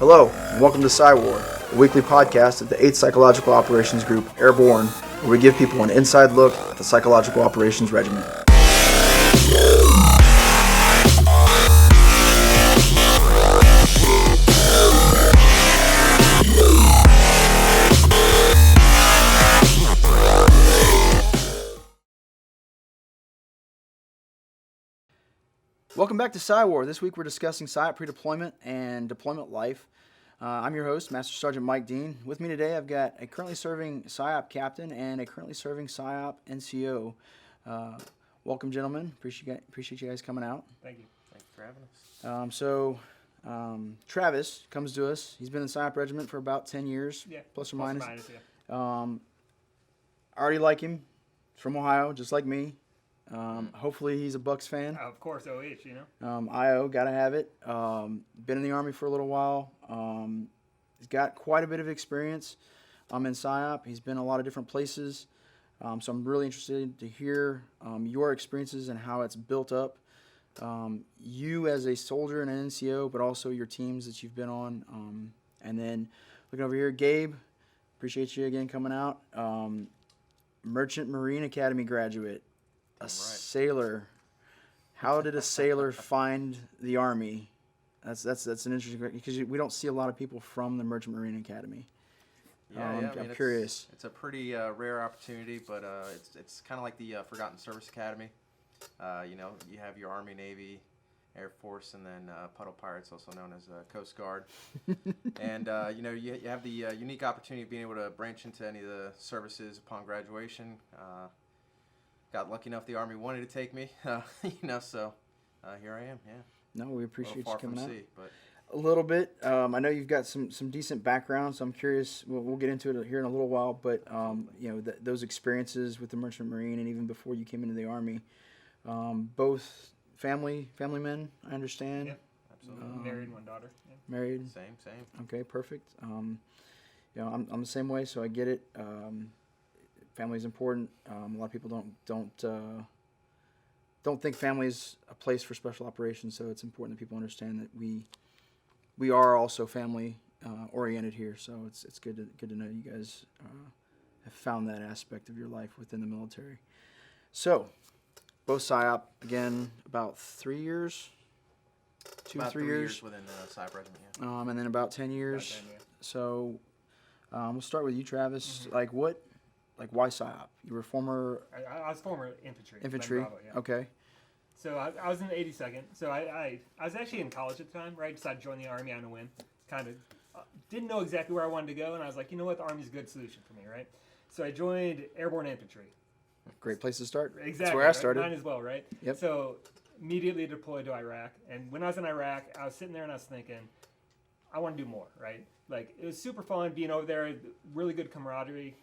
Hello, and welcome to PSYWAR, a weekly podcast of the 8th Psychological Operations Group, Airborne, where we give people an inside look at the Psychological Operations Regiment. Welcome back to PSYWAR. This week we're discussing Psyop pre-deployment and deployment life. I'm your host, Master Sergeant Mike Dean. With me today, I've got a currently serving Psyop captain and a currently serving Psyop NCO. Welcome, gentlemen. Appreciate you guys coming out. Thank you. Thanks for having us. Travis comes to us. He's been in Psyop regiment for about 10 years, plus or minus. I already like him. He's from Ohio, just like me. Hopefully he's a Bucks fan. Of course, OH, you know. IO, gotta have it. Been in the Army for a little while. He's got quite a bit of experience in Psyop. He's been a lot of different places. So I'm really interested to hear your experiences and how it's built up. You as a soldier and an NCO, but also your teams that you've been on. And then looking over here, Gabe, appreciate you again coming out. Merchant Marine Academy graduate. A sailor. How did a sailor find the Army? That's an interesting, because we don't see a lot of people from the Merchant Marine Academy. I'm curious. It's a pretty rare opportunity, but it's kind of like the Forgotten Service Academy. You have your Army, Navy, Air Force, and then Puddle Pirates, also known as Coast Guard. And you have the unique opportunity of being able to branch into any of the services upon graduation. Got lucky enough the Army wanted to take me, so here I am. Yeah. No, we appreciate you coming out. Sea, but a little bit. I know you've got some decent background, so I'm curious. We'll get into it here in a little while, but those experiences with the Merchant Marine and even before you came into the Army, both family men, I understand. Yeah, absolutely. Married, one daughter. Yeah. Married. Same. Okay, perfect. I'm the same way, so I get it. Family is important. A lot of people don't think family is a place for special operations, so it's important that people understand that we are also family oriented here. So it's good to know you guys have found that aspect of your life within the military. So both Psyop again about 3 years, about 3 years within the Psyop regiment. Yeah. And then about 10 years. About 10, yeah. So we'll start with you, Travis. Mm-hmm. Why Psyop? You were former... I was former infantry. Infantry, Bravo, yeah. Okay. So I was in the 82nd. So I was actually in college at the time, right? Decided to join the Army on a whim. Kind of didn't know exactly where I wanted to go, and I was like, you know what? The Army's a good solution for me, right? So I joined Airborne Infantry. Great place to start. Exactly. That's where I started. Mine as well, right? Yep. So immediately deployed to Iraq. And when I was in Iraq, I was sitting there and I was thinking, I want to do more, right? Like, it was super fun being over there, really good camaraderie,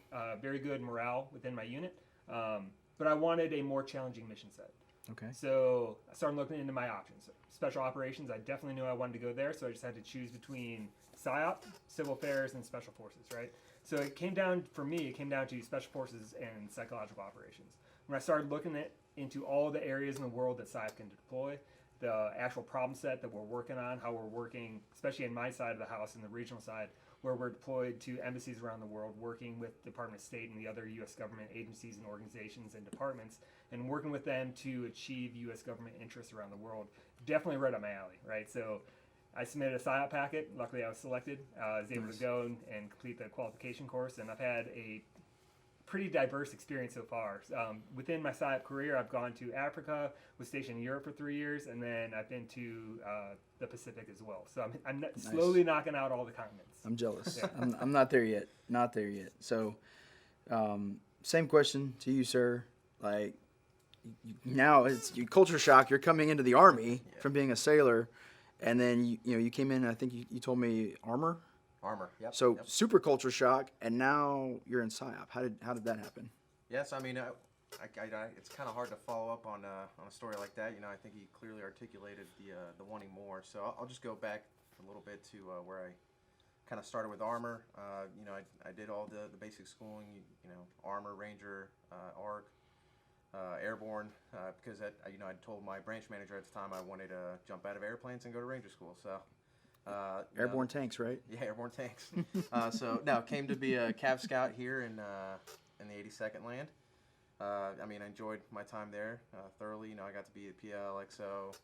very good morale within my unit. But I wanted a more challenging mission set. Okay. So I started looking into my options. Special operations, I definitely knew I wanted to go there, so I just had to choose between Psyop, Civil Affairs, and Special Forces, right? So it came down to Special Forces and Psychological Operations. When I started looking into all the areas in the world that Psyop can deploy, the actual problem set that we're working on, how we're working, especially in my side of the house, in the regional side, where we're deployed to embassies around the world, working with Department of State and the other U.S. government agencies and organizations and departments, and working with them to achieve U.S. government interests around the world. Definitely right up my alley, right? So I submitted a Psyop packet. Luckily, I was selected. I was able to go and complete the qualification course, and I've had a pretty diverse experience so far. Within my Psyop career, I've gone to Africa, was stationed in Europe for 3 years, and then I've been to the Pacific as well. So I'm slowly knocking out all the continents. I'm jealous. Yeah. I'm not there yet. So same question to you, sir. Like, now it's culture shock. You're coming into the Army from being a sailor, and then you came in, and I think you told me armor. Yep. So super culture shock, and now you're in Psyop. How did that happen? Yes, I mean, it's kind of hard to follow up on a story like that. I think he clearly articulated the wanting more. So I'll just go back a little bit to where I kind of started with armor. I did all the basic schooling. Armor, Ranger, ARC, Airborne, because I told my branch manager at the time I wanted to jump out of airplanes and go to Ranger school. So Airborne tanks, right? Yeah, airborne tanks. So no, came to be a Cav Scout here in the 82nd Land. I mean, I enjoyed my time there thoroughly. You know, I got to be at PLXO,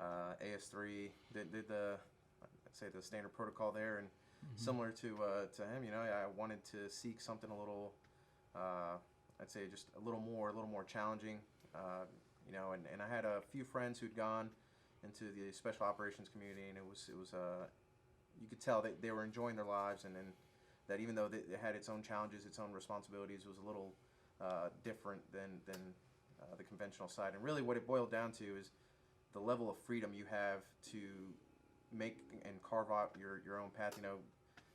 AS3, did the I'd say the standard protocol there, and similar to him, you know, I wanted to seek something a little, I'd say just a little more challenging. You know, and I had a few friends who'd gone into the special operations community, and it was you could tell that they were enjoying their lives, and that even though it had its own challenges, its own responsibilities, it was a little different than the conventional side. And really what it boiled down to is the level of freedom you have to make and carve out your own path. You know,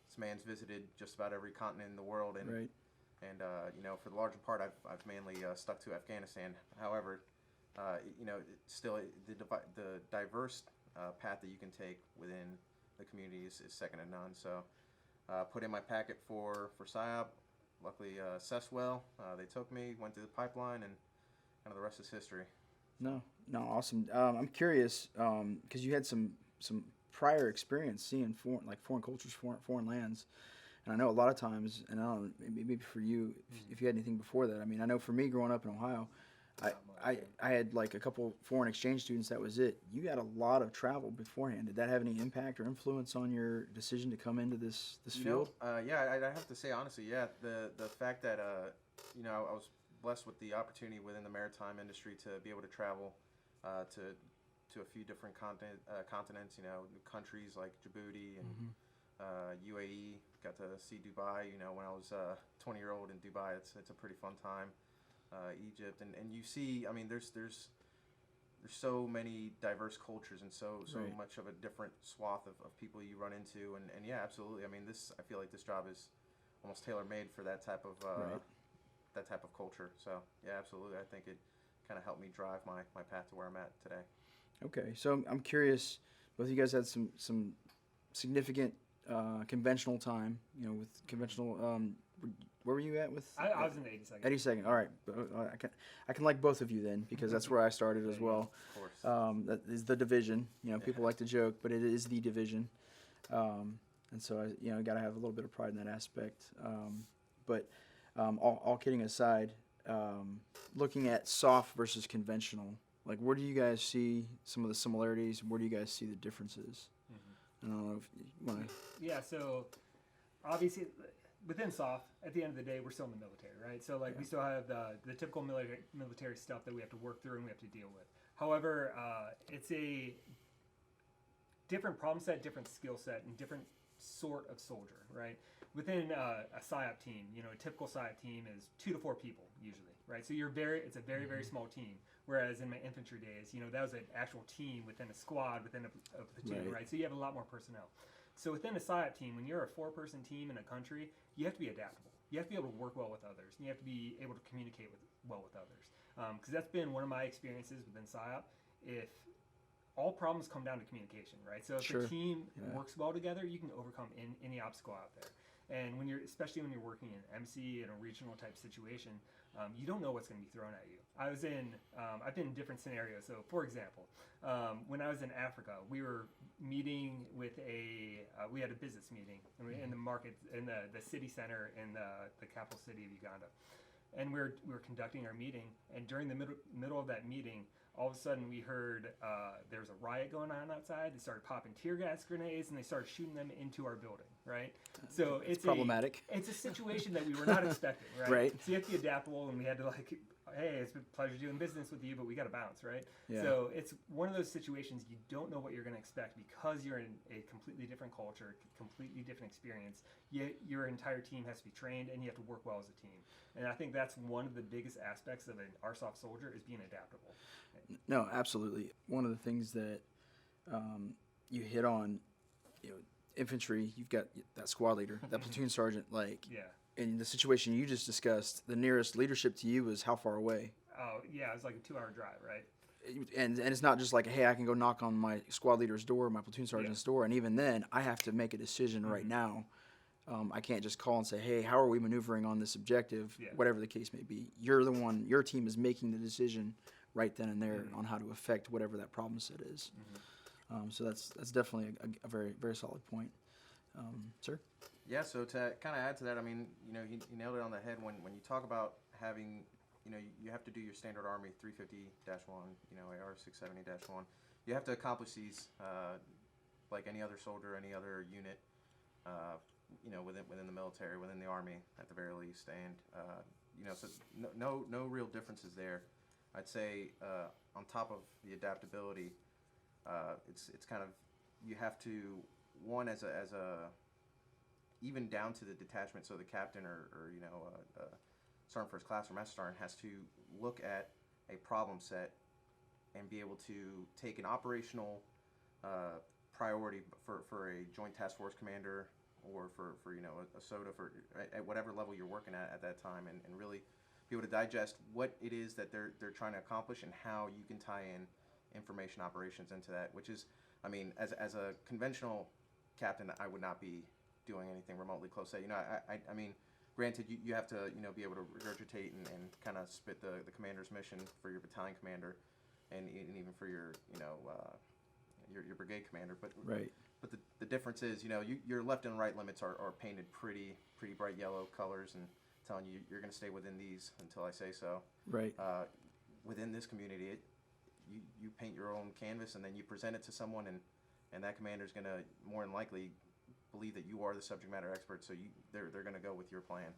this man's visited just about every continent in the world, and Right. and you know, for the larger part, I've mainly stuck to Afghanistan. However, you know, still the diverse path that you can take within the community is second to none. So put in my packet for Psyop. Luckily, assessed well. They took me, went through the pipeline, and kind of the rest is history. No, awesome. I'm curious because you had some prior experience seeing foreign cultures, foreign lands, and I know a lot of times, and I don't know, maybe for you, if you had anything before that. I mean, I know for me growing up in Ohio, I had like a couple foreign exchange students. That was it. You had a lot of travel beforehand. Did that have any impact or influence on your decision to come into this field? Yeah, I have to say honestly, yeah, the fact that you know, I was blessed with the opportunity within the maritime industry to be able to travel to a few different continents. You know, countries like Djibouti and UAE. Got to see Dubai. You know, when I was 20-year-old in Dubai, it's a pretty fun time. Egypt, and you see, I mean, there's so many diverse cultures and so Right. much of a different swath of people you run into, and yeah, absolutely. I mean, I feel like this job is almost tailor-made for that type of Right. that type of culture. So yeah, absolutely. I think it kind of helped me drive my path to where I'm at today. Okay, so I'm curious. Both of you guys had some significant conventional time. You know, with conventional. Where were you at with? I was in the 82nd. 82nd. All right, I can like both of you then because that's where I started as well. Of course. That is the division. You know, people like to joke, but it is the division. And so I got to have a little bit of pride in that aspect. But all kidding aside, looking at soft versus conventional, like where do you guys see some of the similarities? Where do you guys see the differences? I don't know if you want to. Yeah, so obviously within SOF, at the end of the day, we're still in the military, right? So like we still have the typical military stuff that we have to work through and we have to deal with. However, it's a different problem set, different skill set, and different sort of soldier, right? Within a Psyop team, you know, a typical Psyop team is 2 to 4 people usually, right? So it's a very, very small team. Whereas in my infantry days, you know, that was an actual team within a squad, within a platoon, right? So you have a lot more personnel. So within a Psyop team, when you're a 4-person team in a country, you have to be adaptable. You have to be able to work well with others. And you have to be able to communicate well with others. Because that's been one of my experiences within Psyop. If all problems come down to communication, right? So if the team works well together, you can overcome any obstacle out there. And especially when you're working in MC in a regional type situation, you don't know what's going to be thrown at you. I've been in different scenarios. So for example, when I was in Africa, we were meeting with we had a business meeting in the market, in the city center in the capital city of Uganda. And we were conducting our meeting, and during the middle of that meeting, all of a sudden we heard there was a riot going on outside. They started popping tear gas grenades and they started shooting them into our building, right? So it's problematic. It's a situation that we were not expecting, right? Right. So you have to be adaptable, and we had to hey, it's been a pleasure doing business with you, but we got to bounce, right? Yeah. So it's one of those situations you don't know what you're going to expect because you're in a completely different culture, completely different experience. Yet your entire team has to be trained, and you have to work well as a team. And I think that's one of the biggest aspects of an RSOF soldier is being adaptable. No, absolutely. One of the things that you hit on, you know, infantry, you've got that squad leader, that platoon sergeant, like, Yeah. in the situation you just discussed, the nearest leadership to you is how far away? Oh, yeah, it was like a 2-hour drive, right? And it's not just like, hey, I can go knock on my squad leader's door, my platoon sergeant's door, and even then, I have to make a decision right now. I can't just call and say, hey, how are we maneuvering on this objective, whatever the case may be. You're the one, your team is making the decision right then and there on how to affect whatever that problem set is. So that's definitely a very very solid point, sir. Yeah, so to kind of add to that, I mean, he nailed it on the head when you talk about having, you have to do your standard Army 350-1, AR 670-1. You have to accomplish these like any other soldier, any other unit, within the military, within the Army at the very least, and so no real differences there. I'd say on top of the adaptability, it's kind of, you have to, one, as a even down to the detachment, so the captain or sergeant first class or master sergeant has to look at a problem set and be able to take an operational priority for a joint task force commander or for a SOTA at whatever level you're working at that time, and really be able to digest what it is that they're trying to accomplish and how you can tie in information operations into that, which is, I mean, as a conventional captain, I would not be doing anything remotely close to that. I mean, granted, you have to, be able to regurgitate and kind of spit the commander's mission for your battalion commander and even for your, your brigade commander. But Right. But the difference is, your left and right limits are painted pretty bright yellow colors and telling you you're going to stay within these until I say so. Right. Within this community, you paint your own canvas and then you present it to someone, and that commander is going to more than likely believe that you are the subject matter expert, so they're going to go with your plan,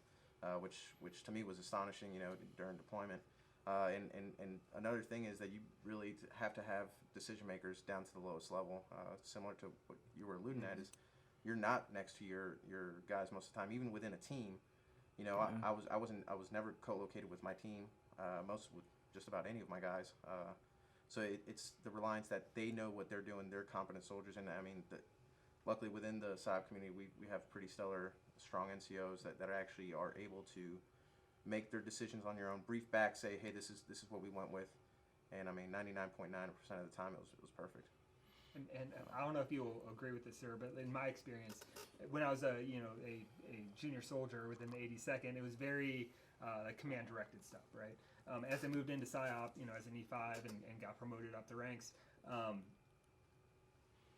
which to me was astonishing, during deployment. And another thing is that you really have to have decision makers down to the lowest level, similar to what you were alluding at, is you're not next to your guys most of the time, even within a team. I was never co-located with my team, most with just about any of my guys. So it's the reliance that they know what they're doing. They're competent soldiers, and I mean, luckily within the Psyop community, we have pretty stellar, strong NCOs that actually are able to make their decisions on your own, brief back, say, hey, this is what we went with, and I mean, 99.9% of the time it was perfect. And I don't know if you'll agree with this, sir, but in my experience, when I was a junior soldier within the 82nd, it was very command directed stuff, right? As I moved into Psyop, as an E5 and got promoted up the ranks,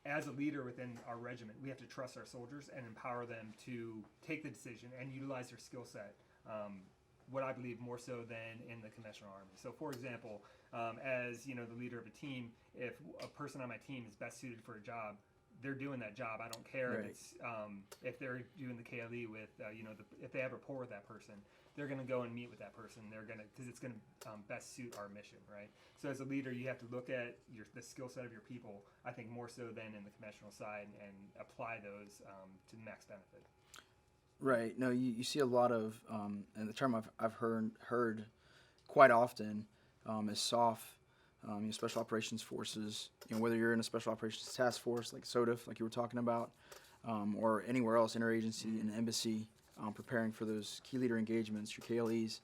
as a leader within our regiment, we have to trust our soldiers and empower them to take the decision and utilize their skill set. What I believe more so than in the conventional Army. So, for example, as the leader of a team, if a person on my team is best suited for a job, they're doing that job. I don't care Right. if it's if they're doing the KLE with if they have rapport with that person, they're going to go and meet with that person. They're going to, because it's going to best suit our mission, right? So as a leader, you have to look at the skill set of your people. I think more so than in the conventional side, and apply those to the max benefit. Right. No, you see a lot of, and the term I've heard quite often is SOF, Special Operations Forces. Whether you're in a Special Operations Task Force like SOTF, like you were talking about, or anywhere else, interagency and embassy, preparing for those key leader engagements, your KLEs.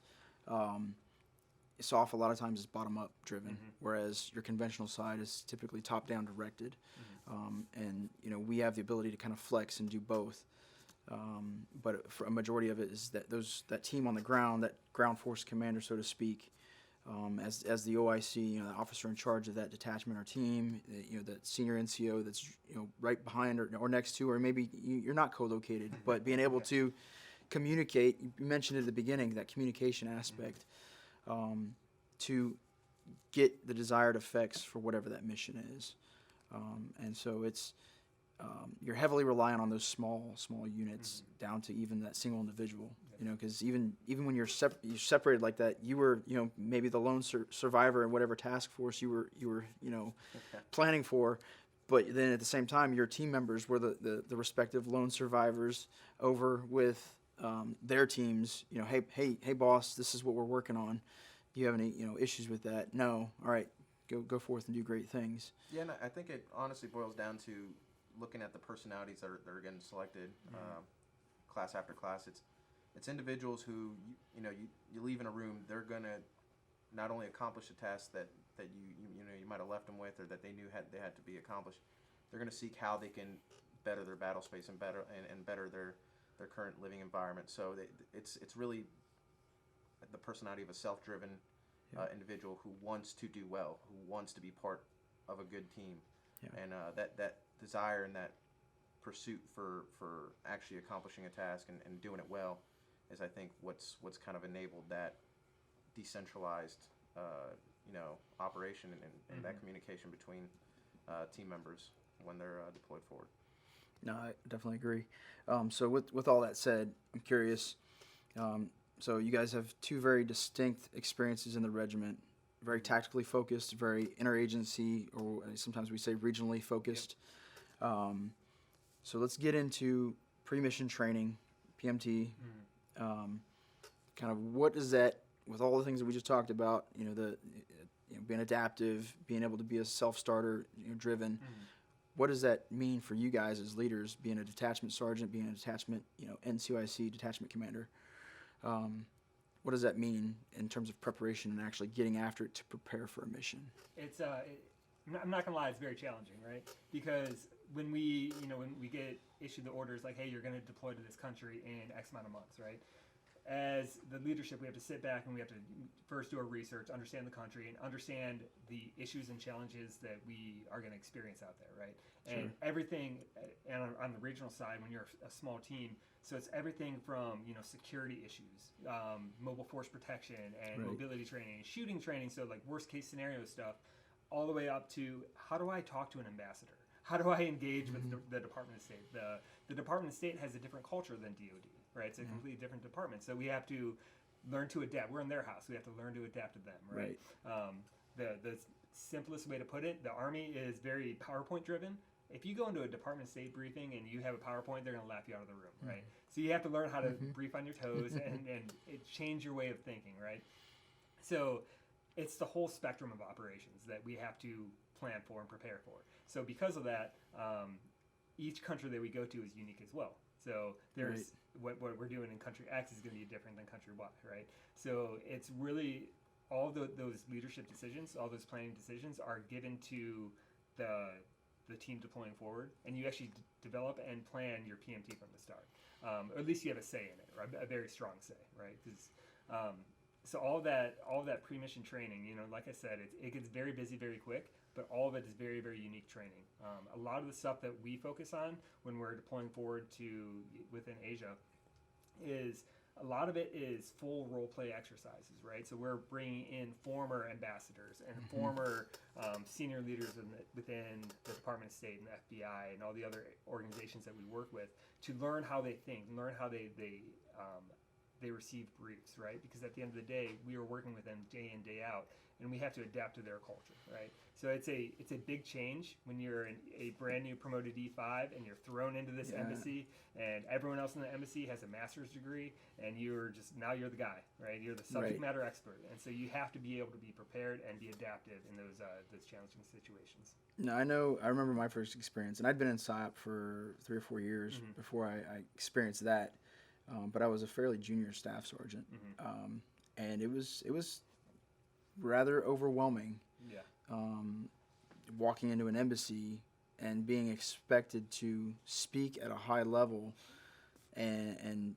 SOF a lot of times is bottom up driven, whereas your conventional side is typically top down directed, and we have the ability to kind of flex and do both. But for a majority of it is that team on the ground, that ground force commander, so to speak, as the OIC, the officer in charge of that detachment or team, that senior NCO that's right behind or next to, or maybe you're not co-located, but being able to communicate. You mentioned at the beginning that communication aspect, to get the desired effects for whatever that mission is, and so it's. You're heavily reliant on those small units down to even that single individual, because even when you're separated like that, you were, maybe the lone survivor in whatever task force you were planning for, but then at the same time, your team members were the respective lone survivors over with their teams. Hey, boss, this is what we're working on. Do you have any, issues with that? No. All right, go forth and do great things. Yeah, and I think it honestly boils down to looking at the personalities that are getting selected, class after class. It's individuals who you leave in a room, they're gonna not only accomplish the task that you might have left them with, or that they knew they had to be accomplished. They're gonna seek how they can better their battle space and better their current living environment. So it's really the personality of a self-driven individual who wants to do well, who wants to be part of a good team. Yeah. And that desire and that pursuit for actually accomplishing a task and doing it well is, I think, what's kind of enabled that decentralized operation and that communication between team members when they're deployed forward. No, I definitely agree. So with all that said, I'm curious. So you guys have two very distinct experiences in the regiment, very tactically focused, very interagency, or sometimes we say regionally focused. So let's get into pre-mission training, PMT. Kind of what is that, with all the things that we just talked about, being adaptive, being able to be a self-starter, driven. What does that mean for you guys as leaders, being a detachment sergeant, being a detachment, NCOIC detachment commander? What does that mean in terms of preparation and actually getting after it to prepare for a mission? It's I'm not gonna lie, it's very challenging, right? Because when we get issued the orders like, hey, you're gonna deploy to this country in X amount of months, right? As the leadership, we have to sit back and we have to first do our research, understand the country, and understand the issues and challenges that we are going to experience out there, right? Sure. And everything, and on the regional side, when you're a small team, so it's everything from security issues, mobile force protection, and Right. mobility training, shooting training, so like worst case scenario stuff, all the way up to how do I talk to an ambassador? How do I engage with the Department of State? The Department of State has a different culture than DoD. Right, it's a completely different department. So we have to learn to adapt. We're in their house. We have to learn to adapt to them. Right. The simplest way to put it, the Army is very PowerPoint driven. If you go into a Department of State briefing and you have a PowerPoint, they're going to laugh you out of the room. Right. So you have to learn how to brief on your toes and change your way of thinking. Right. So it's the whole spectrum of operations that we have to plan for and prepare for. So because of that, each country that we go to is unique as well. So there's what we're doing in country X is going to be different than country Y, right? So it's really all those leadership decisions, all those planning decisions are given to the team deploying forward, and you actually develop and plan your PMT from the start. Or at least you have a say in it, or a very strong say, right? Because so all that pre-mission training, like I said, it gets very busy very quick, but all of it is very, very unique training. A lot of the stuff that we focus on when we're deploying forward to within Asia is a lot of it is full role play exercises, right? So we're bringing in former ambassadors and former senior leaders within the Department of State and the FBI and all the other organizations that we work with to learn how they think, learn how they receive briefs, right? Because at the end of the day, we are working with them day in, day out, and we have to adapt to their culture, right? So it's a big change when you're a brand new promoted E5 and you're thrown into this embassy, and everyone else in the embassy has a master's degree, and you're the guy, right? You're the subject matter expert, and so you have to be able to be prepared and be adaptive in those challenging situations. No, I remember my first experience, and I'd been in Psyop for 3 or 4 years before I experienced that. But I was a fairly junior staff sergeant, and it was rather overwhelming. Yeah. Walking into an embassy and being expected to speak at a high level, and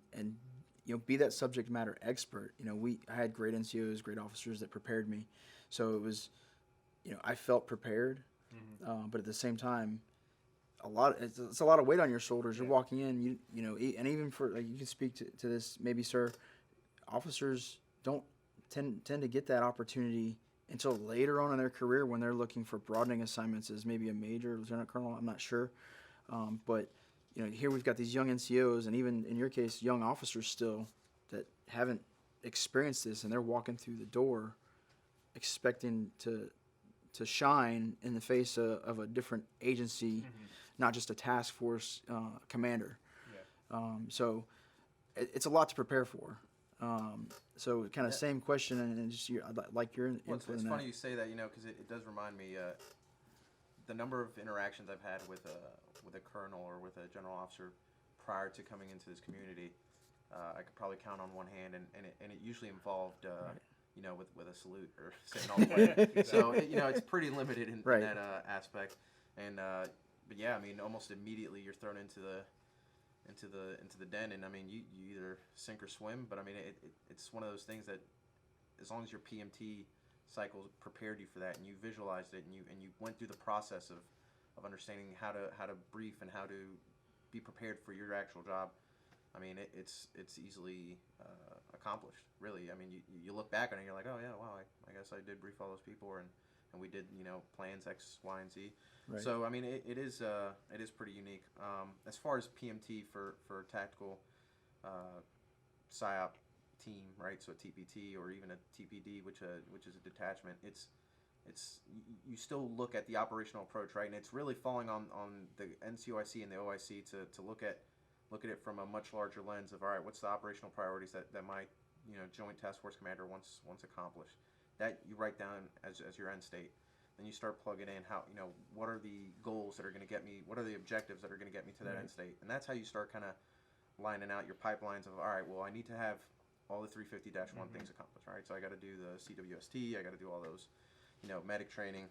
be that subject matter expert. I had great NCOs, great officers that prepared me, so it was, I felt prepared, but at the same time, it's a lot of weight on your shoulders. You're walking in, and even for, like, you can speak to this maybe, sir. Officers don't tend to get that opportunity until later on in their career when they're looking for broadening assignments as maybe a major, lieutenant colonel. I'm not sure, but here we've got these young NCOs, and even in your case, young officers still that haven't experienced this, and they're walking through the door, expecting to shine in the face of a different agency. Not just a task force commander. Yeah. So it's a lot to prepare for. So kind of same question, and just I'd like your input. Well, it's funny you say that, because it does remind me the number of interactions I've had with a colonel or with a general officer prior to coming into this community. I could probably count on one hand, and it usually involved with a salute or sitting all the way. So it's pretty limited in that aspect, and. But yeah, I mean, almost immediately you're thrown into the den, and I mean, you either sink or swim. But I mean, it's one of those things that, as long as your PMT cycle prepared you for that, and you visualized it, and you went through the process understanding how to brief and how to be prepared for your actual job. I mean, it's easily accomplished, really. I mean, you look back on it and you're like, oh yeah, wow, I guess I did brief all those people, and we did, plans X, Y, and Z. Right. So I mean, it is pretty unique. As far as PMT for tactical Psyop team, right? So a TPT or even a TPD, which is a detachment. You still look at the operational approach, right? And it's really falling on the NCOIC and the OIC to look at it from a much larger lens of, all right, what's the operational priorities that my Joint Task Force commander wants accomplished. That you write down as your end state. Then you start plugging in how, what are the goals that are going to get me, what are the objectives that are going to get me to that end state. And that's how you start kind of lining out your pipelines of, all right, well, I need to have all the 350-1 things accomplished, right? So I got to do the CWST, I got to do all those, medic training,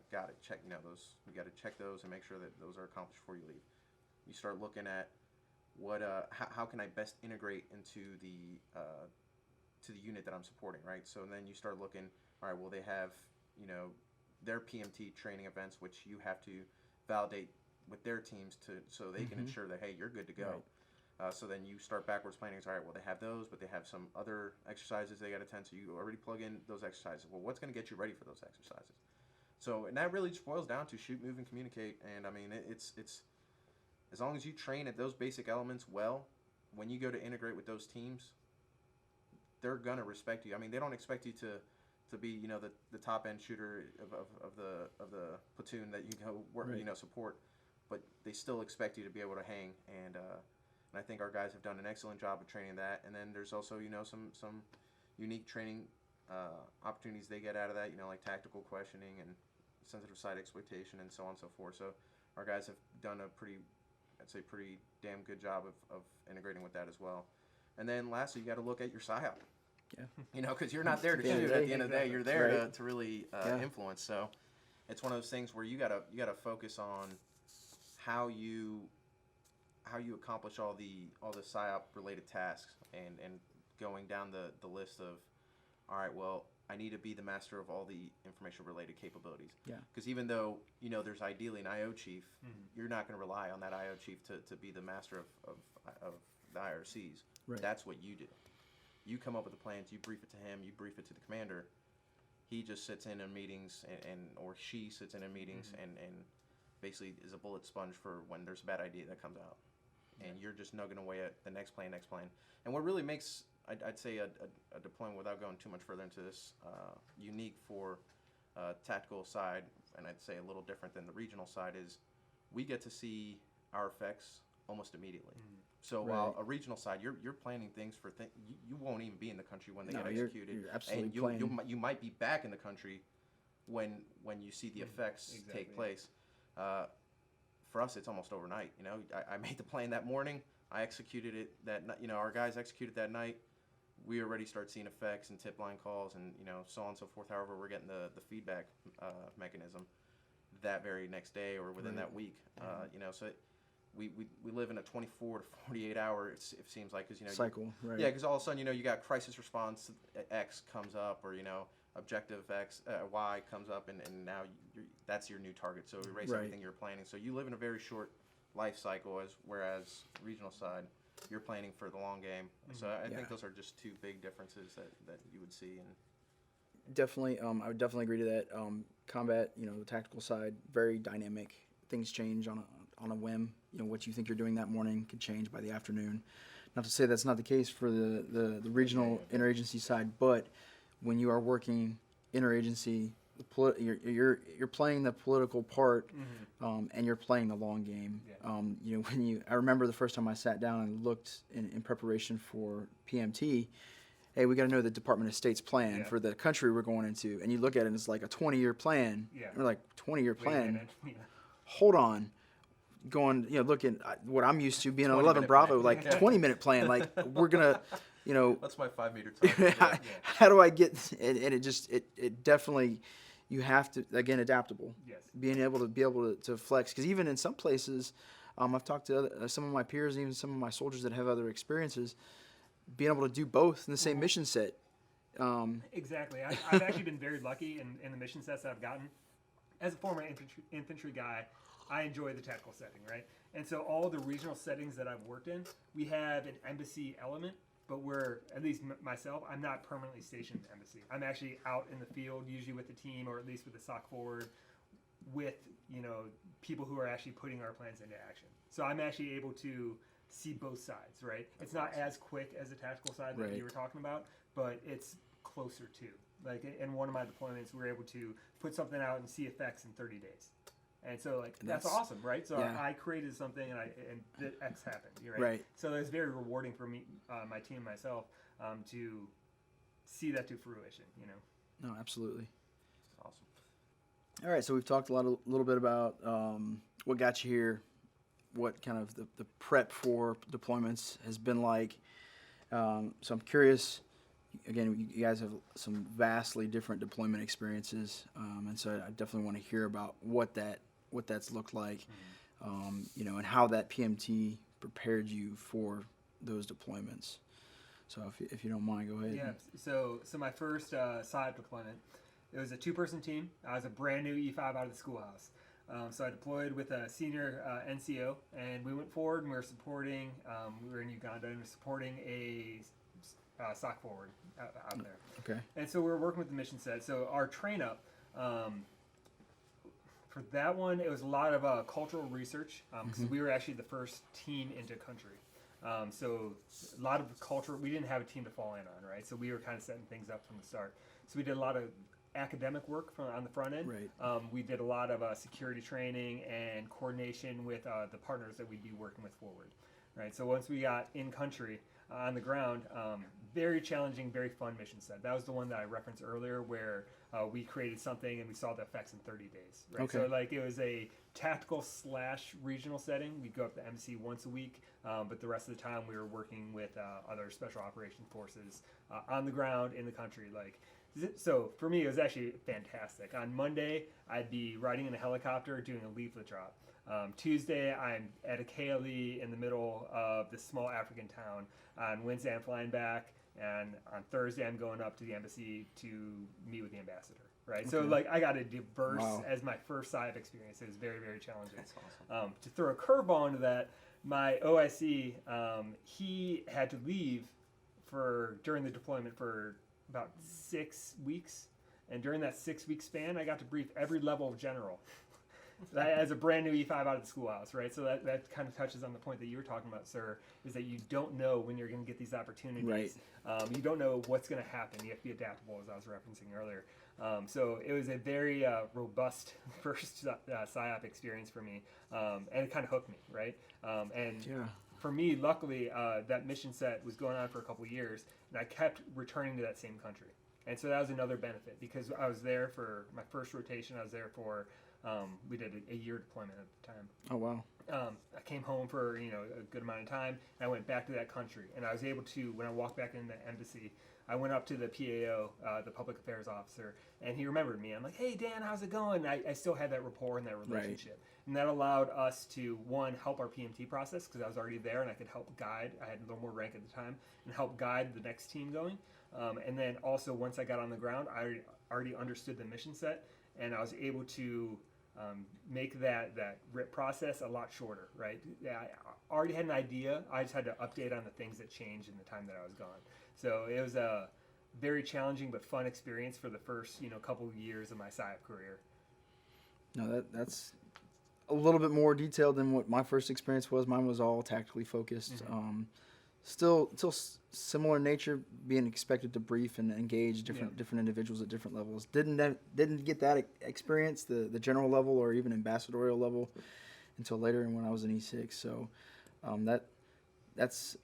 got to check, those, we got to check those and make sure that those are accomplished before you leave. You start looking at what, how can I best integrate into the, to the unit that I'm supporting, right? So then you start looking, all right, well, they have, their PMT training events, which you have to validate with their teams so they can ensure that, hey, you're good to go. Right. So then you start backwards planning. All right, well, they have those, but they have some other exercises they got to attend. So you already plug in those exercises. Well, what's going to get you ready for those exercises? So, and that really just boils down to shoot, move, and communicate. And I mean, it's as long as you train at those basic elements well, when you go to integrate with those teams, they're gonna respect you. I mean, they don't expect you to be, the top end shooter of the platoon that you go work, support, but they still expect you to be able to hang. And I think our guys have done an excellent job of training that. And then there's also, some unique training opportunities they get out of that, like tactical questioning and sensitive site exploitation and so on and so forth. So our guys have done a pretty damn good job of integrating with that as well. And then lastly, you got to look at your Psyop. Yeah. Because you're not there to shoot. At the end of the day, you're there to really influence. So it's one of those things where you gotta focus on how you accomplish all the Psyop related tasks and going down the list of, all right, well, I need to be the master of all the information related capabilities. Yeah. Because even though there's ideally an IO chief, you're not going to rely on that IO chief to be the master of the IRCs. Right. That's what you do. You come up with the plans, you brief it to him, you brief it to the commander. He just sits in meetings or she sits in meetings and basically is a bullet sponge for when there's a bad idea that comes out. And you're just nugging away at the next plan. And what really makes, I'd say, a deployment, without going too much further into this, unique for tactical side, and I'd say a little different than the regional side, is we get to see our effects almost immediately. So while a regional side, you're planning things for you won't even be in the country when they get executed, you're absolutely and you might be back in the country when you see the effects take place. For us, it's almost overnight. I made the plan that morning. I executed it that night. Our guys executed that night. We already start seeing effects and tip line calls and so on and so forth. However, we're getting the feedback mechanism that very next day or within that week. So we live in a 24 to 48 hour it seems like, because cycle. Right. Yeah, because all of a sudden you got crisis response X comes up, or objective X Y comes up, and now that's your new target. So erase everything you're planning. So you live in a very short life cycle, whereas regional side, you're planning for the long game. So I think those are just two big differences that you would see. And definitely, I would definitely agree to that. Combat, the tactical side, very dynamic. Things change on a whim. What you think you're doing that morning could change by the afternoon. Not to say that's not the case for the regional interagency side, but when you are working interagency, you're playing the political part, and you're playing the long game. Yeah. I remember the first time I sat down and looked in preparation for PMT. Hey, we got to know the Department of State's plan for the country we're going into, and you look at it and it's like a 20-year plan. Yeah. We're like, 20-year plan. Hold on. Going, looking at what I'm used to being an 11 Bravo, like 20-minute plan. Like we're gonna, That's my 5 meter target. How do I get? And it definitely, you have to, again, adaptable. Yes. Being able to flex, because even in some places, I've talked to some of my peers and even some of my soldiers that have other experiences, being able to do both in the same mission set. Exactly. I've actually been very lucky in the mission sets that I've gotten. As a former infantry guy, I enjoy the tactical setting, right? And so all the regional settings that I've worked in, we have an embassy element, but we're, at least myself, I'm not permanently stationed in the embassy. I'm actually out in the field, usually with the team, or at least with the SOC forward, with, you know, people who are actually putting our plans into action. So I'm actually able to see both sides, right? It's not as quick as the tactical side that Right. you were talking about, but it's closer to. Like in one of my deployments, we were able to put something out and see effects in 30 days. And so, like, that's awesome, right? So yeah. I created something, and the X happened, right? Right. So it's very rewarding for me, my team, and myself, to see that to fruition. You know. No, absolutely. Awesome. All right, so we've talked a little bit about what got you here, what kind of the prep for deployments has been like. So I'm curious. Again, you guys have some vastly different deployment experiences, and so I definitely want to hear about what that's looked like, you know, and how that PMT prepared you for those deployments. So if you don't mind, go ahead. Yeah. So my first Psyop deployment, it was a 2-person team. I was a brand new E5 out of the schoolhouse. So I deployed with a senior NCO, and we went forward and we were supporting. We were in Uganda and we were supporting a SOC forward out there. Okay. And so we were working with the mission set. So our train up, for that one, it was a lot of cultural research because we were actually the first team into country. So a lot of culture, we didn't have a team to fall in on, right? So we were kind of setting things up from the start. So we did a lot of academic work on the front end. Right. We did a lot of security training and coordination with the partners that we'd be working with forward, right? So once we got in country, on the ground, very challenging, very fun mission set. That was the one that I referenced earlier where we created something and we saw the effects in 30 days. Right? Okay. So like it was a tactical / regional setting. We'd go up to MC once a week, but the rest of the time we were working with other special operations forces on the ground in the country. Like, so for me, it was actually fantastic. On Monday, I'd be riding in a helicopter doing a leaflet drop. Tuesday, I'm at a KLE in the middle of this small African town. On Wednesday, I'm flying back, and on Thursday, I'm going up to the embassy to meet with the ambassador. Right, so like I got a diverse as my first Psyop experience. It was very, very challenging. That's awesome. To throw a curveball into that, my OIC, he had to leave during the deployment for about 6 weeks, and during that 6-week span, I got to brief every level of general. As a brand new E5 out of the schoolhouse, right? So that kind of touches on the point that you were talking about, sir, is that you don't know when you're going to get these opportunities. Right. You don't know what's going to happen. You have to be adaptable, as I was referencing earlier. So it was a very robust first Psyop experience for me, and it kind of hooked me, right? And Yeah. for me, luckily, that mission set was going on for a couple of years, and I kept returning to that same country. And so that was another benefit because I was there for my first rotation. I was there for we did a year deployment at the time. Oh wow. I came home for a good amount of time, and I went back to that country. And I was able to, when I walked back into the embassy, I went up to the PAO, the public affairs officer, and he remembered me. I'm like, "Hey Dan, how's it going?" I still had that rapport and that relationship, and that allowed us to help our PMT process because I was already there and I could help guide. I had a little more rank at the time and help guide the next team going. And then also once I got on the ground, I already understood the mission set, and I was able to make that RIP process a lot shorter, right? Yeah, I already had an idea. I just had to update on the things that changed in the time that I was gone. So it was a very challenging but fun experience for the first, couple of years of my Psyop career. No, that's a little bit more detailed than what my first experience was. Mine was all tactically focused. Still similar in nature, being expected to brief and engage different individuals at different levels. Didn't get that experience, the general level or even ambassadorial level, until later when I was in E6. So that's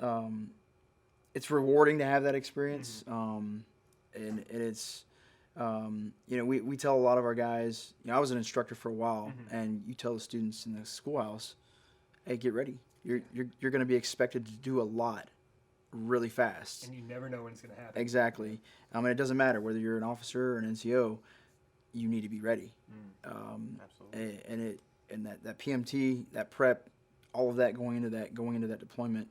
it's rewarding to have that experience, and it's we tell a lot of our guys. I was an instructor for a while, and you tell the students in the schoolhouse, "Hey, get ready. You're going to be expected to do a lot really fast." And you never know when it's going to happen. Exactly. And it doesn't matter whether you're an officer or an NCO, you need to be ready. Absolutely. And that PMT, that prep, all of that going into that deployment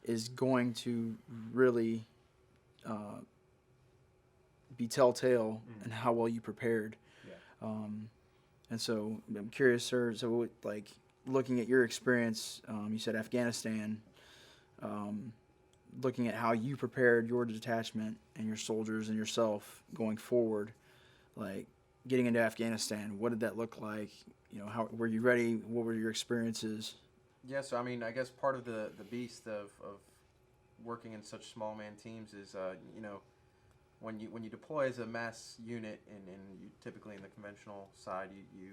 is going to really be telltale in how well you prepared. And so I'm curious, sir. So, like, looking at your experience, you said Afghanistan. Looking at how you prepared your detachment and your soldiers and yourself going forward, like getting into Afghanistan, what did that look like? You know, how were you ready? What were your experiences? Yeah, so I mean, I guess part of the beast of working in such small man teams is, you know, when you deploy as a mass unit, and you typically in the conventional side, you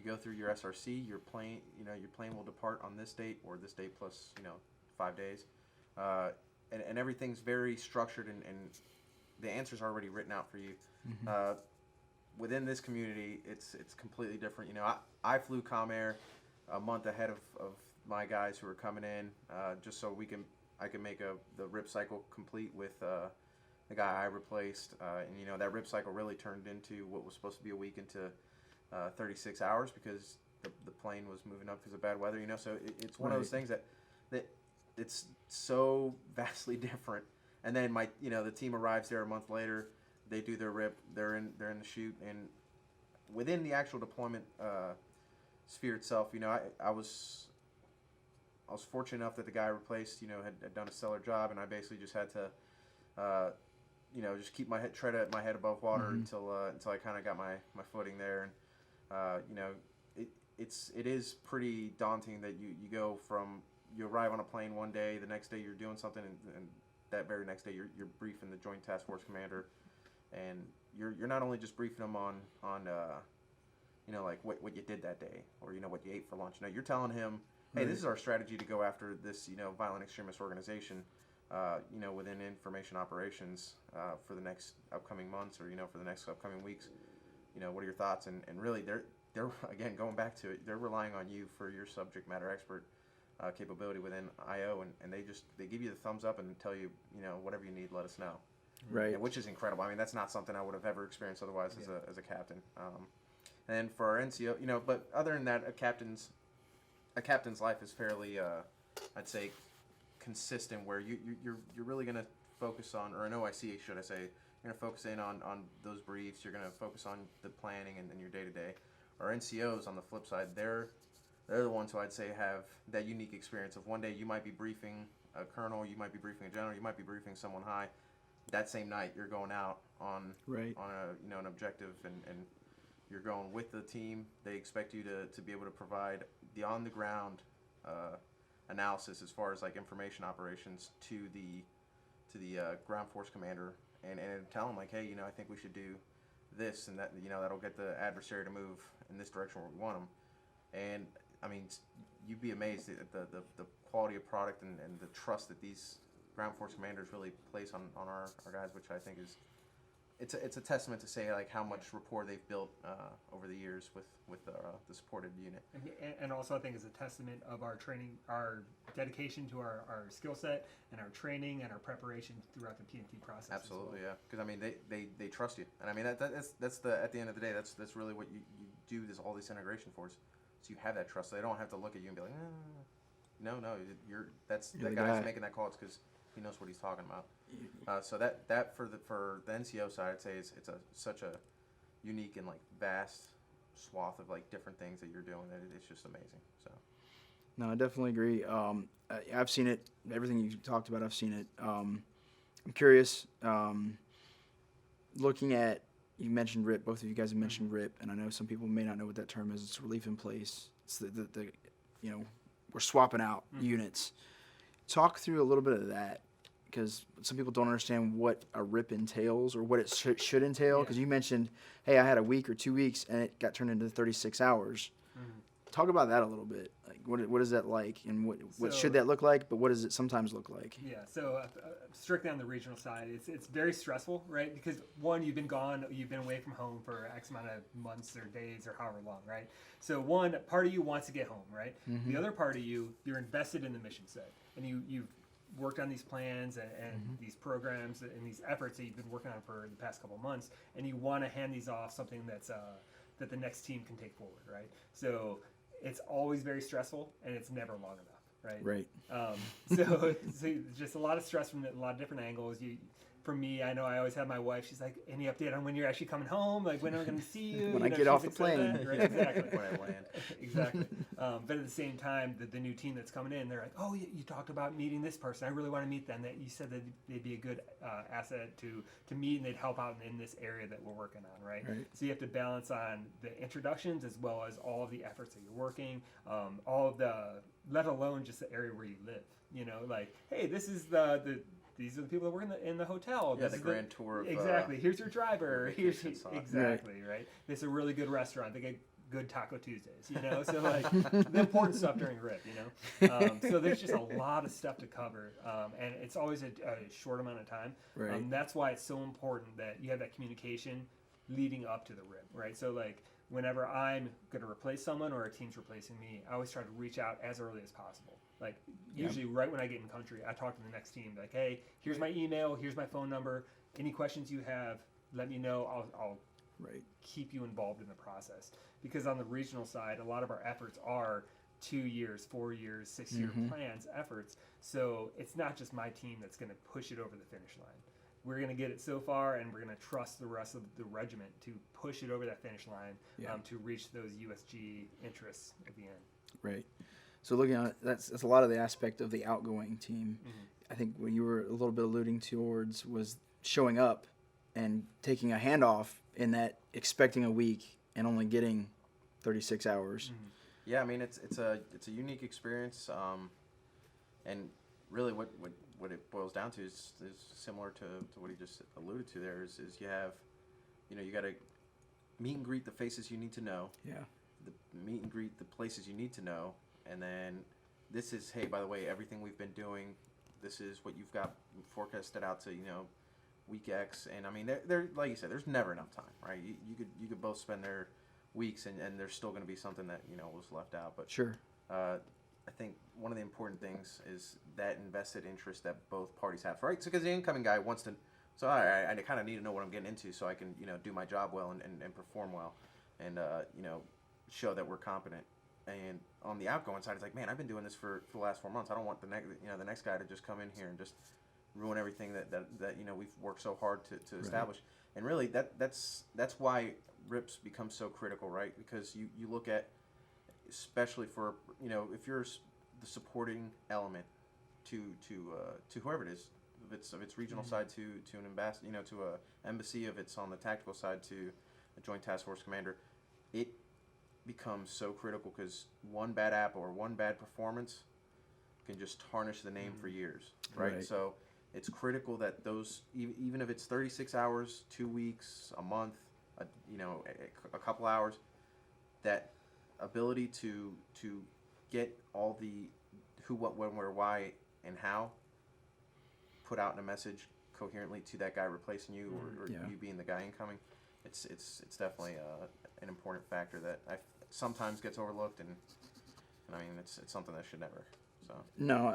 go through your SRC, your plane will depart on this date or this date plus 5 days, and everything's very structured, and the answers are already written out for you. Within this community, it's completely different. You know, I flew Comair a month ahead of my guys who were coming in, just so I could make the RIP cycle complete with the guy I replaced, and that RIP cycle really turned into what was supposed to be a week into 36 hours because the plane was moving up because of bad weather. So it's one of those things that it's so vastly different. And then the team arrives there a month later. They do their RIP. They're in the chute, and within the actual deployment sphere itself, I was fortunate enough that the guy I replaced, had done a stellar job, and I basically just had to, just keep my head above water until I kind of got my footing there, and it is pretty daunting that you go from you arrive on a plane one day, the next day you're doing something, and that very next day you're briefing the Joint Task Force commander, and you're not only just briefing them on like what you did that day, or what you ate for lunch. No, you're telling him, hey, this is our strategy to go after this violent extremist organization, within information operations for the next upcoming months, or for the next upcoming weeks. What are your thoughts? And really, they're again going back to it. They're relying on you for your subject matter expert capability within IO, and they give you the thumbs up and tell you whatever you need, let us know. Right. Which is incredible. I mean, that's not something I would have ever experienced otherwise as a captain. And for our NCO, but other than that, a captain's life is fairly, I'd say, consistent, where you're really going to focus on, or an OIC, should I say, you're going to focus in on those briefs. You're going to focus on the planning and your day-to-day. Our NCOs, on the flip side, they're the ones who I'd say have that unique experience of one day you might be briefing a colonel, you might be briefing a general, you might be briefing someone high. That same night, you're going out on an objective, and you're going with the team. They expect you to be able to provide the on-the-ground analysis as far as like information operations to the ground force commander, and tell them like, hey, I think we should do this, and that that'll get the adversary to move in this direction where we want them. And I mean, you'd be amazed at the quality of product and the trust that these ground force commanders really place on our guys, which I think is it's a testament to say like how much rapport they've built over the years with the supported unit. And also I think it's a testament of our training, our dedication to our skill set and our training and our preparation throughout the PMT process. Absolutely, well. yeah. Because I mean they trust you, and I mean that's the at the end of the day that's really what you do all this integration for, so you have that trust. So they don't have to look at you and be like, no, you're the guy's making that call. It's because he knows what he's talking about. So that for the NCO side, I'd say it's such a unique and like vast swath of like different things that you're doing that it's just amazing. So. No, I definitely agree. I've seen it. Everything you talked about, I've seen it. I'm curious. Looking at, you mentioned RIP. Both of you guys have mentioned RIP, and I know some people may not know what that term is. It's relief in place. It's the we're swapping out units. Talk through a little bit of that, because some people don't understand what a RIP entails or what it should entail. Because you mentioned, hey, I had a week or 2 weeks, and it got turned into 36 hours. Talk about that a little bit. Like, what is that like, and what should that look like? But what does it sometimes look like? Yeah. So strictly on the regional side, it's very stressful, right? Because one, you've been away from home for X amount of months or days or however long, right? So one part of you wants to get home, right? The other part of you're invested in the mission set, and you've worked on these plans and these programs and these efforts that you've been working on for the past couple of months, and you want to hand these off something that's that the next team can take forward, right? So it's always very stressful, and it's never long enough, right? Right. So just a lot of stress from a lot of different angles. for me, I know I always have my wife. She's like, "Any update on when you're actually coming home? Like, when am I going to see you?" When You I know, get she's off the excited, plane. right? Exactly. When I land. Exactly. But at the same time, the new team that's coming in, they're like, "Oh, you talked about meeting this person. I really want to meet them. That you said that they'd be a good asset to meet, and they'd help out in this area that we're working on, right? Right. So you have to balance on the introductions as well as all of the efforts that you're working, all of the, let alone just the area where you live. You know, like, hey, this is these are the people that work in the hotel. Yeah, This the is grand tour of exactly. Here's your driver. your Here's vacation spot. exactly right. It's a really good restaurant. They get good Taco Tuesdays, you know. So like the important stuff during RIP, you know. So there's just a lot of stuff to cover, and it's always a short amount of time. Right. That's why it's so important that you have that communication leading up to the RIP, right? So like whenever I'm going to replace someone or a team's replacing me, I always try to reach out as early as possible. Like usually right when I get in country, I talk to the next team like, hey, here's my email, here's my phone number. Any questions you have, let me know. I'll Right. keep you involved in the process. Because on the regional side, a lot of our efforts are 2 years, 4 years, 6-year plans, efforts. So it's not just my team that's going to push it over the finish line. We're going to get it so far, and we're going to trust the rest of the regiment to push it over that finish line to reach those USG interests at the end. Right. So looking at it, that's a lot of the aspect of the outgoing team. I think what you were a little bit alluding towards was showing up and taking a handoff in that expecting a week and only getting 36 hours. Yeah, I mean it's a unique experience, and really what it boils down to is similar to what he just alluded to. There is you have, you got to meet and greet the faces you need to know. Yeah. The meet and greet the places you need to know, and then this is, hey, by the way, everything we've been doing, this is what you've got forecasted out to week X. And I mean, there like you said, there's never enough time, right? You could both spend their weeks, and there's still going to be something that was left out. But Sure. I think one of the important things is that invested interest that both parties have, right? So because the incoming guy wants to, so I kind of need to know what I'm getting into so I can do my job well and perform well, and show that we're competent. And on the outgoing side, it's like, man, I've been doing this for the last 4 months. I don't want the next guy to just come in here and just ruin everything that we've worked so hard to establish. And really, that's why RIPS becomes so critical, right? Because you look at, especially for if you're the supporting element to whoever it is, if it's regional side to an ambassador, to a embassy, if it's on the tactical side to a joint task force commander, it becomes so critical because one bad app or one bad performance can just tarnish the name for years, right? So it's critical that those, even if it's 36 hours, 2 weeks, a month, a couple hours, that ability to get all the who, what, when, where, why, and how put out in a message coherently to that guy replacing you or you being the guy incoming, it's definitely an important factor that sometimes gets overlooked, and I mean it's something that should never. So No,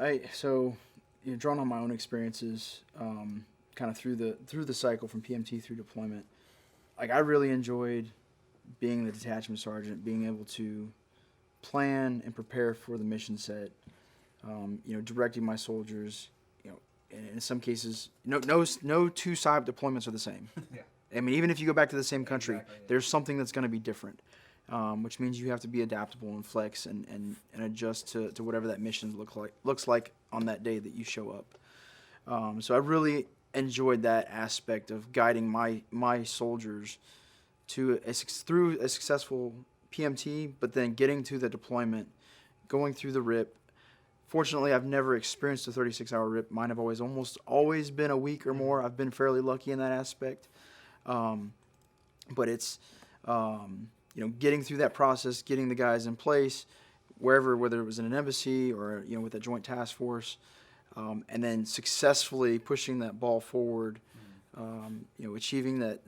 drawing on my own experiences, kind of through the cycle from PMT through deployment, like I really enjoyed being the detachment sergeant, being able to plan and prepare for the mission set, directing my soldiers, and in some cases, no two Psyop deployments are the same. Yeah. I mean, even if you go back to the same country, Exactly, yeah. there's something that's going to be different, which means you have to be adaptable and flex and adjust to whatever that mission looks like on that day that you show up. So I really enjoyed that aspect of guiding my soldiers through a successful PMT, but then getting to the deployment, going through the RIP. Fortunately, I've never experienced a 36-hour RIP. Mine have almost always been a week or more. I've been fairly lucky in that aspect. But it's, getting through that process, getting the guys in place, whether it was in an embassy or, with a joint task force, and then successfully pushing that ball forward, achieving that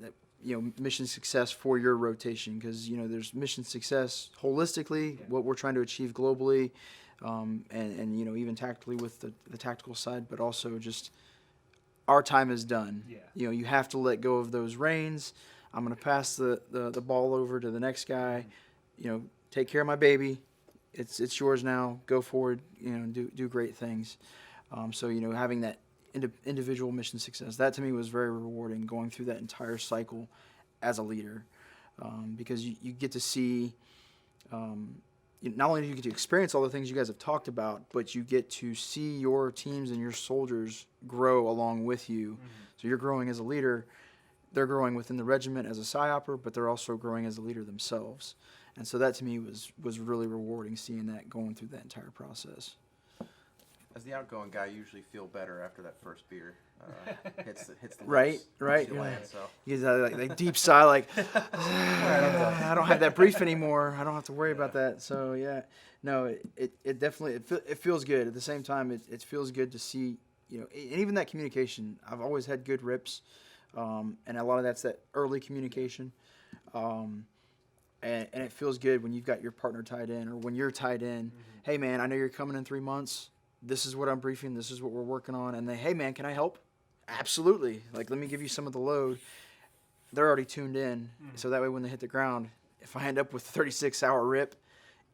mission success for your rotation. Because, there's mission success holistically, what we're trying to achieve globally, and even tactically with the tactical side, but also just our time is done. Yeah. You have to let go of those reins. I'm going to pass the ball over to the next guy. Take care of my baby. It's yours now. Go forward. Do great things. So having that individual mission success. That to me was very rewarding, going through that entire cycle as a leader, because you get to see, not only do you get to experience all the things you guys have talked about, but you get to see your teams and your soldiers grow along with you. Mm-hmm. So you're growing as a leader, they're growing within the regiment as a PSYOPer, but they're also growing as a leader themselves. And so that to me was really rewarding, seeing that going through that entire process. As the outgoing guy, you usually feel better after that first beer hits the Right, lips, right. hits the land, so. You get that like deep sigh, like, I don't have that brief anymore. I don't have to worry about that. So yeah, no, it definitely it feels good. At the same time, it feels good to see, and even that communication. I've always had good rips, and a lot of that's that early communication, and it feels good when you've got your partner tied in, or when you're tied in. Mm-hmm. Hey man, I know you're coming in 3 months. This is what I'm briefing. This is what we're working on. And hey man, can I help? Absolutely. Like, let me give you some of the load. They're already tuned in. So that way when they hit the ground, if I end up with a 36-hour rip,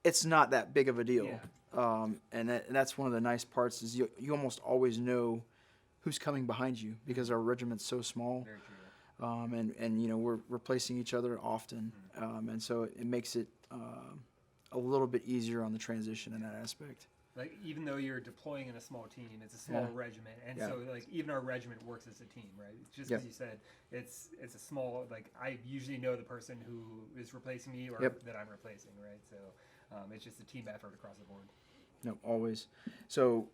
it's not that big of a deal. Yeah. And that's one of the nice parts is you almost always know who's coming behind you, because our regiment's so small. Very true. And we're replacing each other often. And so it makes it a little bit easier on the transition in that aspect. Like, even though you're deploying in a small team, it's a small regiment, and so like even our regiment works as a team, right? Just as you said, it's a small, like, I usually know the person who is replacing me or that I'm replacing, right? So it's just a team effort across the board. No, always. So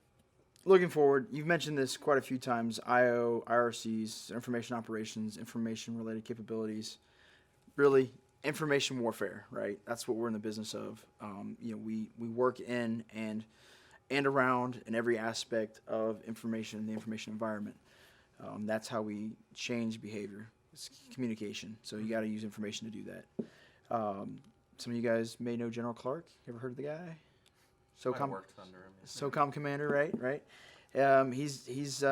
looking forward, you've mentioned this quite a few times: IO, IRCs, information operations, information related capabilities. Really, information warfare, right? That's what we're in the business of. We work in and around in every aspect of information, the information environment. That's how we change behavior. It's communication. So you got to use information to do that. Some of you guys may know General Clark. You ever heard of the guy? Might have worked under him. SOCOM commander, right? He's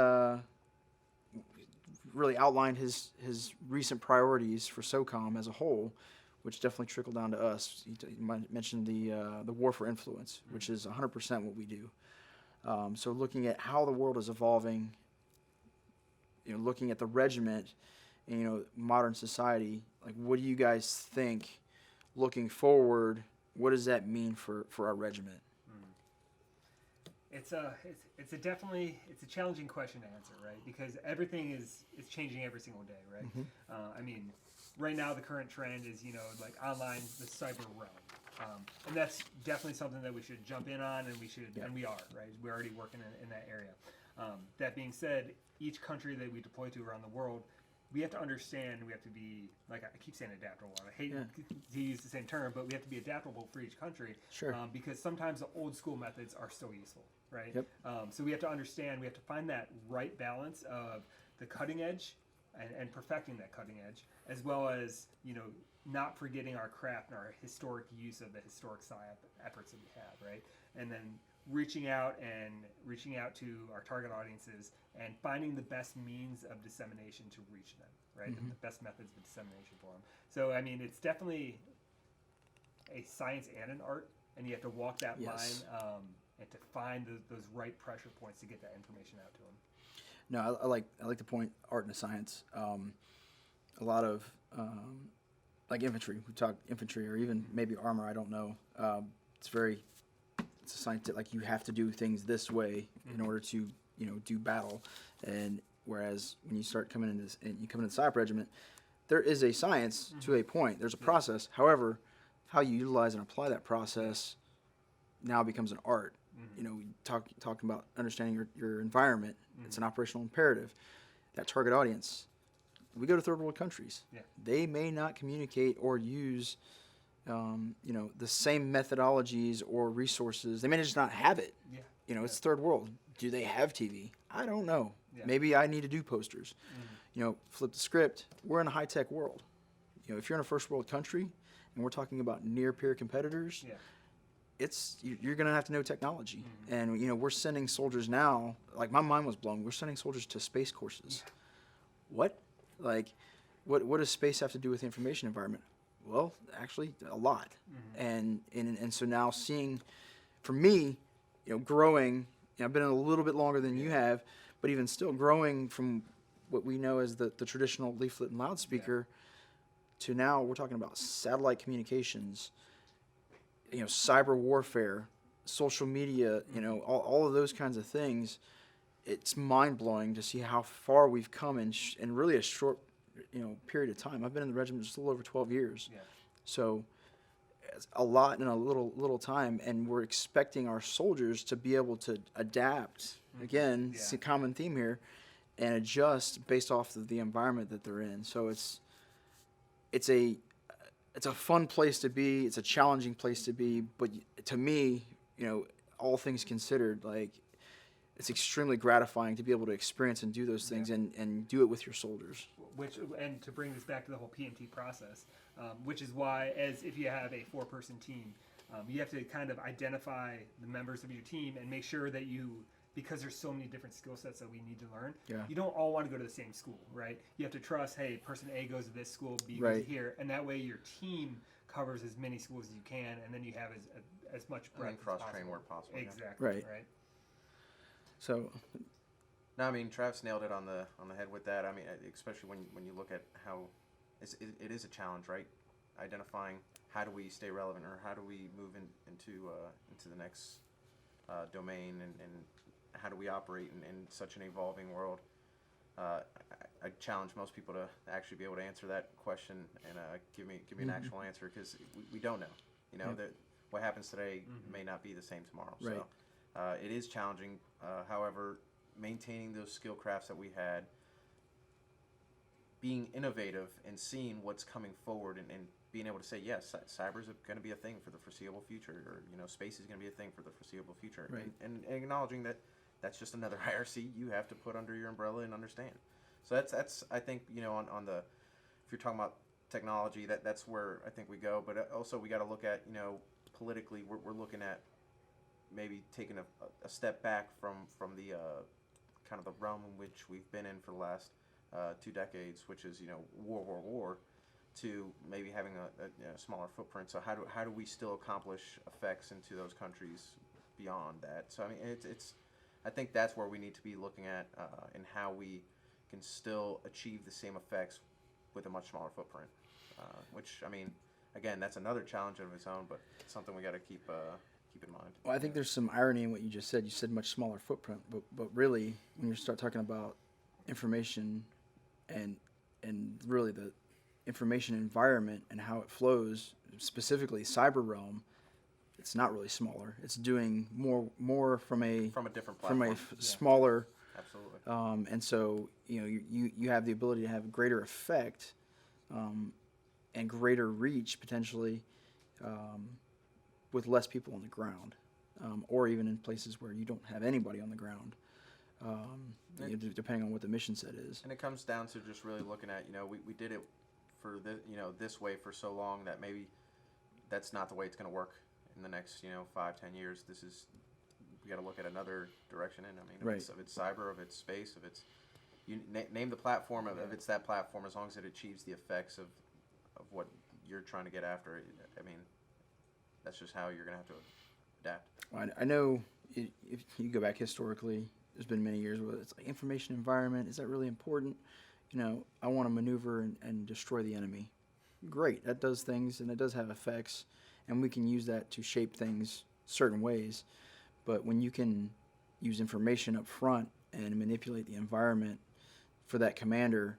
really outlined his recent priorities for SOCOM as a whole, which definitely trickled down to us. He mentioned the war for influence, which is 100% what we do. So looking at how the world is evolving, looking at the regiment and, modern society, like, what do you guys think looking forward? What does that mean for our regiment? It's a challenging question to answer, right? Because everything is changing every single day, right? I mean, right now the current trend is, like online, the cyber realm, and that's definitely something that we should jump in on, and and we are, right? We're already working in that area. That being said, each country that we deploy to around the world, we have to understand, we have to be, like, I keep saying adaptable. I hate to use the same term, but we have to be adaptable for each country. Sure. Because sometimes the old school methods are still useful, right? Yep. So we have to understand, we have to find that right balance of the cutting edge and perfecting that cutting edge, as well as, not forgetting our craft and our historic use of the historic Psyop efforts that we have, right? And then reaching out to our target audiences and finding the best means of dissemination to reach them, right? The best methods of dissemination for them. So, I mean, it's definitely a science and an art, and you have to walk that line and to find those right pressure points to get that information out to them. No, I like the point, art and science. A lot of like infantry. We talk infantry, or even maybe armor. I don't know. It's a scientific. Like, you have to do things this way in order to do battle. And whereas when you start coming into this, and you come into the Psyop regiment, there is a science to a point. There's a process. However, how you utilize and apply that process now becomes an art. We talking about understanding your environment. It's an operational imperative. That target audience. We go to third world countries. Yeah. They may not communicate or use, the same methodologies or resources. They may just not have it. Yeah. It's third world. Do they have TV? I don't know. Yeah. Maybe I need to do posters. Flip the script. We're in a high-tech world. If you're in a first world country and we're talking about near-peer competitors, you're going to have to know technology. And, we're sending soldiers now. Like, my mind was blown. We're sending soldiers to space courses. What? Like, what does space have to do with the information environment? Well, actually, a lot. And so now seeing, for me, growing, I've been in a little bit longer than you have, but even still growing from what we know as the traditional leaflet and loudspeaker to now we're talking about satellite communications, cyber warfare, social media, all of those kinds of things. It's mind-blowing to see how far we've come in really a short period of time. I've been in the regiment just a little over 12 years. Yeah. So it's a lot in a little time, and we're expecting our soldiers to be able to adapt. Again, it's a common theme here, and adjust based off of the environment that they're in. So it's a fun place to be. It's a challenging place to be, but to me, all things considered, like, it's extremely gratifying to be able to experience and do those things and do it with your soldiers. And to bring this back to the whole PMT process, which is why, as if you have a 4-person team, you have to kind of identify the members of your team and make sure that because there's so many different skill sets that we need to learn, you don't all want to go to the same school, right? You have to trust, hey, person A goes to this school, B goes to here, and that way your team covers as many schools as you can, and then you have as much breadth as possible. Cross-train where possible. Exactly. Right. So. No, I mean, Travis nailed it on the head with that. I mean, especially when you look at how it is a challenge, right? Identifying how do we stay relevant, or how do we move into the next domain, and how do we operate in such an evolving world. I challenge most people to actually be able to answer that question and give me an actual answer, because we don't know. That what happens today may not be the same tomorrow. Right. So it is challenging. However, maintaining those skill crafts that we had, being innovative and seeing what's coming forward, and being able to say, yes, cyber is going to be a thing for the foreseeable future, or space is going to be a thing for the foreseeable future, right. and acknowledging that that's just another IRC you have to put under your umbrella and understand. So that's I think, on the, if you're talking about technology, that's where I think we go. But also we got to look at, politically, we're looking at maybe taking a step back from the kind of the realm in which we've been in for the last 2 decades, which is war, to maybe having a smaller footprint. So how do we still accomplish effects into those countries beyond that? So I mean, it's I think that's where we need to be looking at, and how we can still achieve the same effects with a much smaller footprint. Which, I mean, again, that's another challenge of its own, but it's something we got to keep in mind. Well, I think there's some irony in what you just said. You said much smaller footprint, but really, when you start talking about information and really the information environment and how it flows, specifically cyber realm, it's not really smaller. It's doing more from a different platform, smaller. Absolutely. And so you have the ability to have greater effect and greater reach potentially with less people on the ground, or even in places where you don't have anybody on the ground, depending on what the mission set is. And it comes down to just really looking at, we did it for this way for so long that maybe that's not the way it's going to work in the next 5-10 years. We got to look at another direction. And I mean, if it's cyber, if it's space, if it's name the platform, if it's that platform, as long as it achieves the effects of what you're trying to get after. I mean, that's just how you're going to have to adapt. Well, I know if you go back historically, there's been many years where it's like information environment. Is that really important? I want to maneuver and destroy the enemy. Great, that does things and it does have effects, and we can use that to shape things certain ways. But when you can use information up front and manipulate the environment for that commander,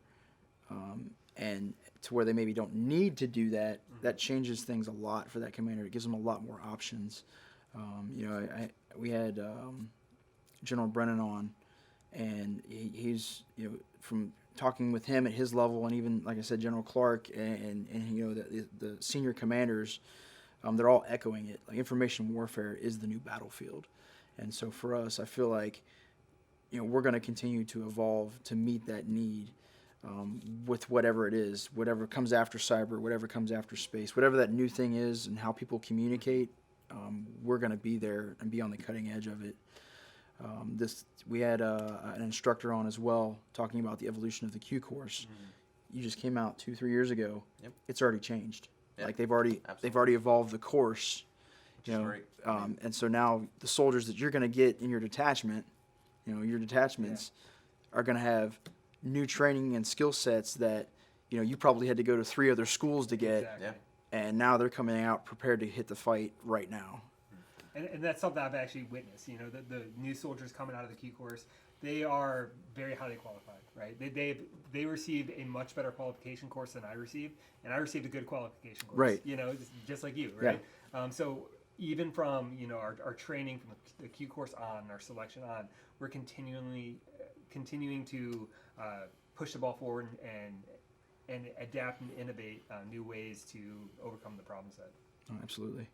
and to where they maybe don't need to do that, that changes things a lot for that commander. It gives them a lot more options. We had General Brennan on, and he's from talking with him at his level, and even like I said, General Clark and the senior commanders, they're all echoing it. Like, information warfare is the new battlefield, and so for us, I feel like we're going to continue to evolve to meet that need. With whatever it is, whatever comes after cyber, whatever comes after space, whatever that new thing is and how people communicate, we're going to be there and be on the cutting edge of it. We had an instructor on as well talking about the evolution of the Q course. You just came out 2-3 years ago. Yep. It's already changed. Yep. Like they've already evolved the course. Great. And so now the soldiers that you're going to get in your detachment, your detachments are going to have new training and skill sets that, you probably had to go to 3 other schools to get. Exactly. Yeah. And now they're coming out prepared to hit the fight right now. And that's something I've actually witnessed. The new soldiers coming out of the Q course, they are very highly qualified, right? They received a much better qualification course than I received, and I received a good qualification course. Right. Just like you, right? So even from our training from the Q course on, our selection on, we're continuing to push the ball forward and adapt and innovate new ways to overcome the problem set. Oh, absolutely.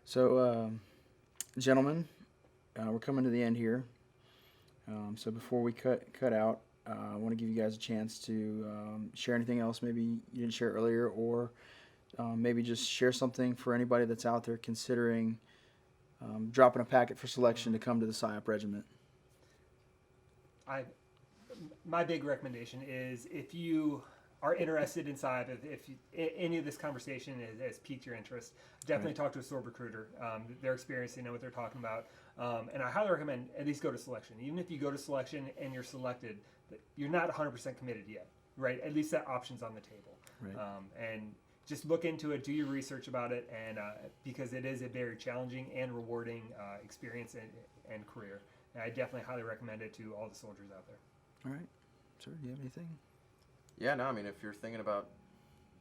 So, gentlemen, we're coming to the end here. So before we cut out, I want to give you guys a chance to share anything else maybe you didn't share earlier, or maybe just share something for anybody that's out there considering dropping a packet for selection to come to the Psyop regiment. My big recommendation is, if you are interested in Psyop, if any of this conversation has piqued your interest, definitely talk to a sword recruiter. They're experienced, they know what they're talking about. And I highly recommend at least go to selection. Even if you go to selection and you're selected, you're not 100% committed yet, right? At least that option's on the table. Right. And just look into it, do your research about it, and because it is a very challenging and rewarding experience and career. And I definitely highly recommend it to all the soldiers out there. All right. Sir, do you have anything? Yeah, no, I mean, if you're thinking about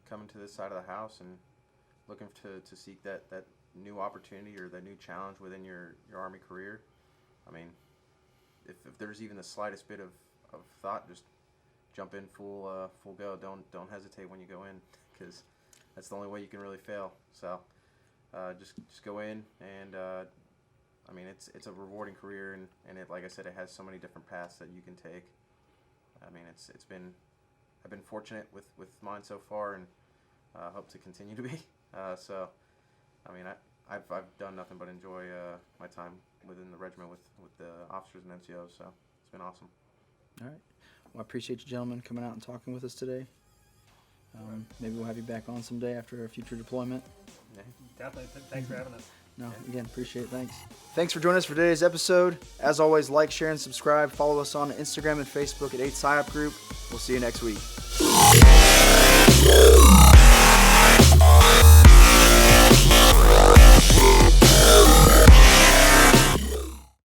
coming to this side of the house and looking to seek that new opportunity or that new challenge within your Army career, I mean, if there's even the slightest bit of thought, just jump in full go. Don't hesitate when you go in, because that's the only way you can really fail. So just go in, and I mean, it's a rewarding career, and it, like I said, it has so many different paths that you can take. I mean, I've been fortunate with mine so far, and hope to continue to be. So, I mean, I've done nothing but enjoy my time within the regiment with the officers and NCOs. So it's been awesome. All right. Well, I appreciate you gentlemen coming out and talking with us today. Maybe we'll have you back on someday after a future deployment. Yeah. Definitely. Thanks for having us. No, again, appreciate it. Thanks. Thanks for joining us for today's episode. As always, like, share, and subscribe. Follow us on Instagram and Facebook at 8 Psyop Group. We'll see you next week.